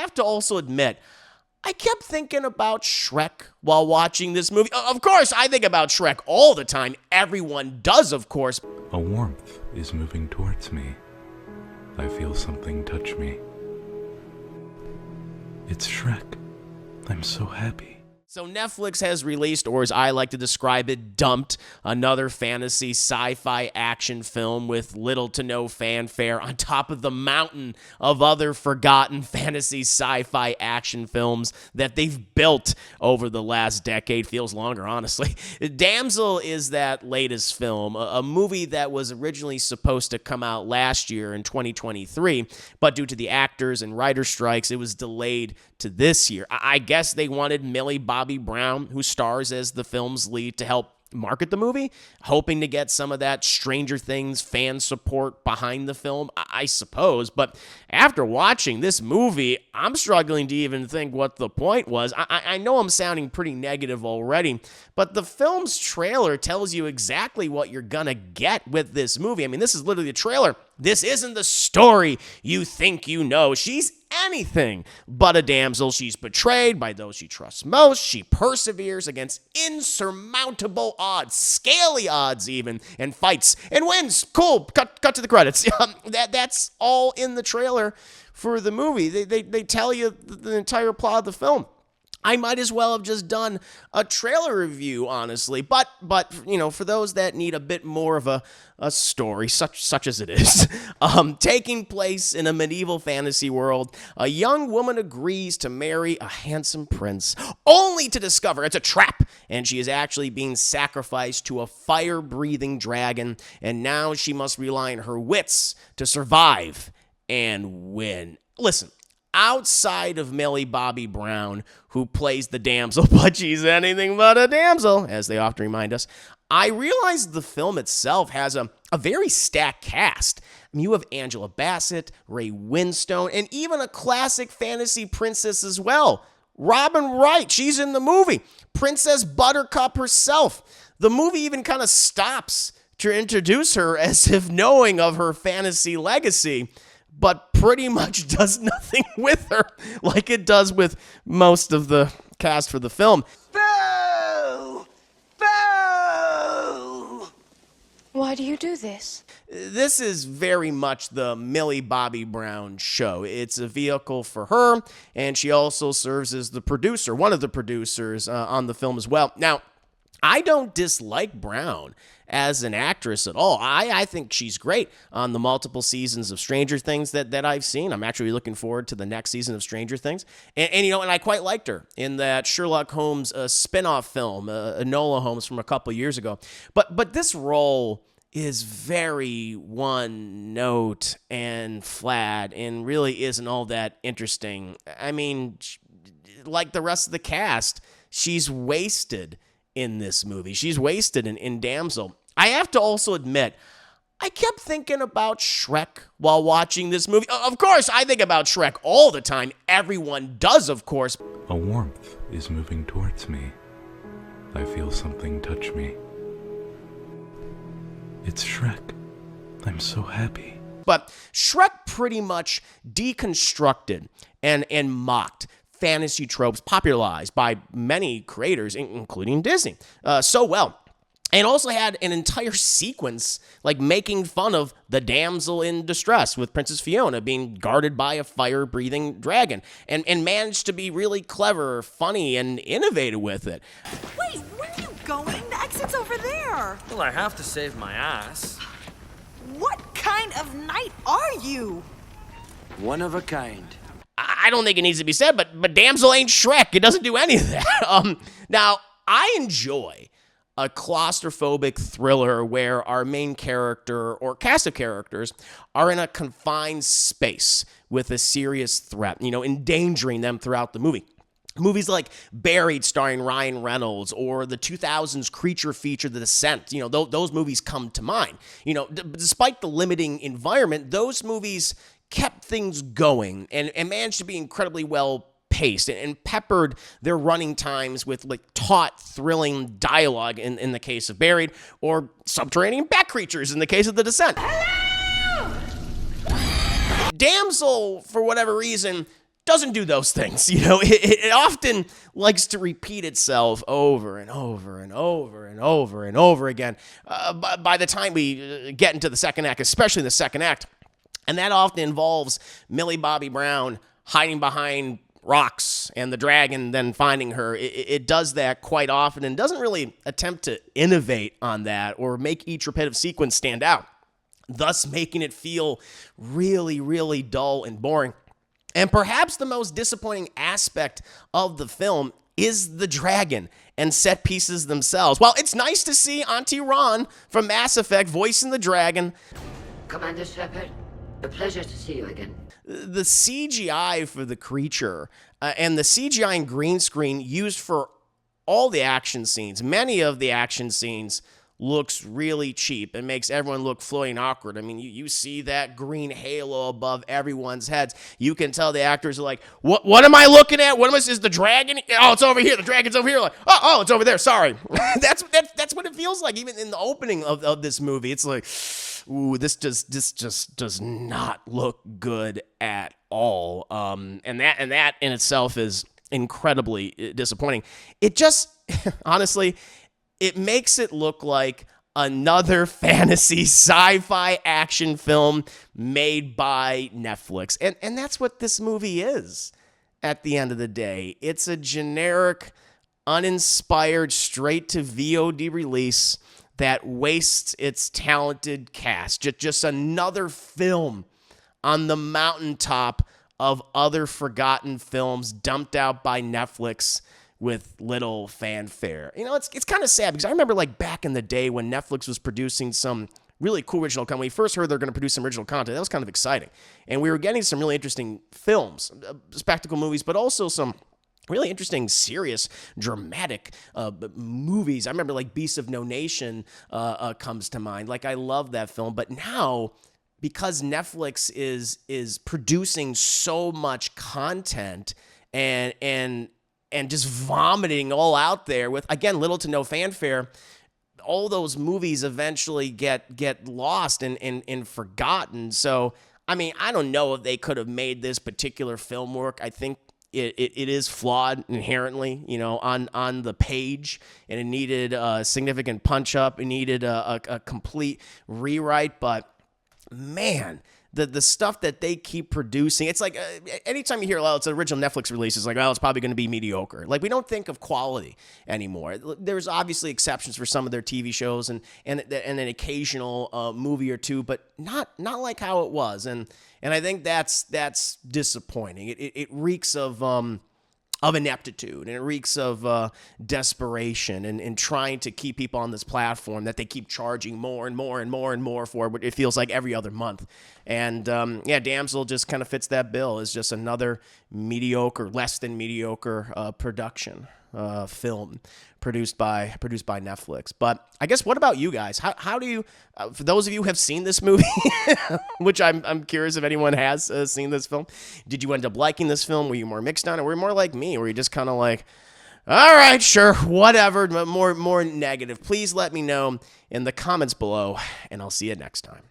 have to also admit, I kept thinking about Shrek while watching this movie. Of course, I think about Shrek all the time. Everyone does, of course. A warmth is moving towards me. I feel something touch me. It's Shrek. I'm so happy. So Netflix has released, or as I like to describe it, dumped, another fantasy sci-fi action film with little to no fanfare on top of the mountain of other forgotten fantasy sci-fi action films that they've built over the last decade. Feels longer, honestly. Damsel is that latest film, a movie that was originally supposed to come out last year in 2023, but due to the actors and writer strikes, it was delayed to this year. I guess they wanted Millie Bobby Brown, who stars as the film's lead, to help market the movie, hoping to get some of that Stranger Things fan support behind the film, I suppose. But after watching this movie, I'm struggling to even think what the point was. I know I'm sounding pretty negative already, but the film's trailer tells you exactly what you're gonna get with this movie. I mean, this is literally the trailer. This isn't the story you think you know. She's anything but a damsel. She's betrayed by those she trusts most. She perseveres against insurmountable odds, scaly odds even, and fights and wins. Cool. Cut to the credits. That's all in the trailer for the movie. They tell you the entire plot of the film. I might as well have just done a trailer review, honestly. But you know, for those that need a bit more of a story, such as it is, taking place in a medieval fantasy world, a young woman agrees to marry a handsome prince, only to discover it's a trap, and she is actually being sacrificed to a fire-breathing dragon, and now she must rely on her wits to survive and win. Listen. Outside of Millie Bobby Brown, who plays the damsel, but she's anything but a damsel, as they often remind us, I realized the film itself has a very stacked cast. I mean, you have Angela Bassett, Ray Winstone, and even a classic fantasy princess as well. Robin Wright, she's in the movie. Princess Buttercup herself. The movie even kind of stops to introduce her as if knowing of her fantasy legacy, but pretty much does nothing with her like it does with most of the cast for the film. Boo! Boo! Why do you do this? This is very much the Millie Bobby Brown show. It's a vehicle for her, and she also serves as the producer, one of the producers on the film as well. Now, I don't dislike Brown as an actress at all. I think she's great on the multiple seasons of Stranger Things that I've seen. I'm actually looking forward to the next season of Stranger Things. And you know, and I quite liked her in that Sherlock Holmes spin-off film, Enola Holmes, from a couple years ago. But this role is very one note and flat and really isn't all that interesting. I mean, like the rest of the cast, she's wasted in this movie. She's wasted in Damsel. I have to also admit, I kept thinking about Shrek while watching this movie. Of course, I think about Shrek all the time. Everyone does, of course. A warmth is moving towards me. I feel something touch me. It's Shrek. I'm so happy. But Shrek pretty much deconstructed and mocked fantasy tropes popularized by many creators, including Disney, so well. And also had an entire sequence like making fun of the damsel in distress with Princess Fiona being guarded by a fire-breathing dragon, and managed to be really clever, funny, and innovative with it. Wait, where are you going? The exit's over there. Well, I have to save my ass. What kind of knight are you? One of a kind. I don't think it needs to be said, but Damsel ain't Shrek. It doesn't do any of that. Now, I enjoy a claustrophobic thriller where our main character or cast of characters are in a confined space with a serious threat, you know, endangering them throughout the movie. Movies like Buried starring Ryan Reynolds or the 2000s creature feature The Descent, you know, those movies come to mind. You know, despite the limiting environment, those movies kept things going and managed to be incredibly well paced and peppered their running times with like taut, thrilling dialogue in the case of Buried, or subterranean bat creatures in the case of The Descent. Hello! Damsel, for whatever reason, doesn't do those things. It often likes to repeat itself over and over and over and over and over again. By the time we get into the second act, especially the second act, and that often involves Millie Bobby Brown hiding behind rocks and the dragon then finding her. It does that quite often and doesn't really attempt to innovate on that or make each repetitive sequence stand out, thus making it feel really, really dull and boring. And perhaps the most disappointing aspect of the film is the dragon and set pieces themselves. While it's nice to see Auntie Ron from Mass Effect voicing the dragon, Commander Shepard, a pleasure to see you again. the CGI for the creature and the CGI and green screen used for all the action scenes, many of the action scenes, looks really cheap and makes everyone look floaty and awkward. I mean, you see that green halo above everyone's heads. You can tell the actors are like, what am I looking at? What am I, is the dragon? Oh, it's over here. The dragon's over here. Like, oh, it's over there. Sorry. That's what it feels like. Even in the opening of this movie, it's like, ooh, this just does not look good at all. And that in itself is incredibly disappointing. It just, honestly, it makes it look like another fantasy sci-fi action film made by Netflix. And that's what this movie is at the end of the day. It's a generic, uninspired, straight to VOD release that wastes its talented cast. Just another film on the mountaintop of other forgotten films dumped out by Netflix with little fanfare. It's kind of sad because I remember like back in the day when Netflix was producing some really cool original content. When we first heard they're going to produce some original content, that was kind of exciting. And we were getting some really interesting films, spectacle movies, but also some really interesting, serious, dramatic movies. I remember like Beasts of No Nation comes to mind. Like, I love that film. But now, because Netflix is producing so much content and just vomiting all out there with, again, little to no fanfare, all those movies eventually get lost and forgotten. So, I mean, I don't know if they could have made this particular film work. I think it is flawed inherently, on the page, and it needed a significant punch up. It needed a complete rewrite, but man, the stuff that they keep producing, it's like anytime you hear, well, it's an original Netflix release, it's like, well, it's probably going to be mediocre. Like, we don't think of quality anymore. There's obviously exceptions for some of their TV shows and an occasional movie or two, but not like how it was. And I think that's disappointing. It reeks of ineptitude, and it reeks of desperation and trying to keep people on this platform that they keep charging more and more and more and more for, but it feels like every other month. And Damsel just kind of fits that bill. It's just another mediocre, less than mediocre production film produced by Netflix. But I guess, what about you guys? How do you, for those of you who have seen this movie, which I'm curious if anyone has seen this film, did you end up liking this film? Were you more mixed on it? Were you more like me? Were you just kind of like, all right, sure, whatever, more negative? Please let me know in the comments below, and I'll see you next time.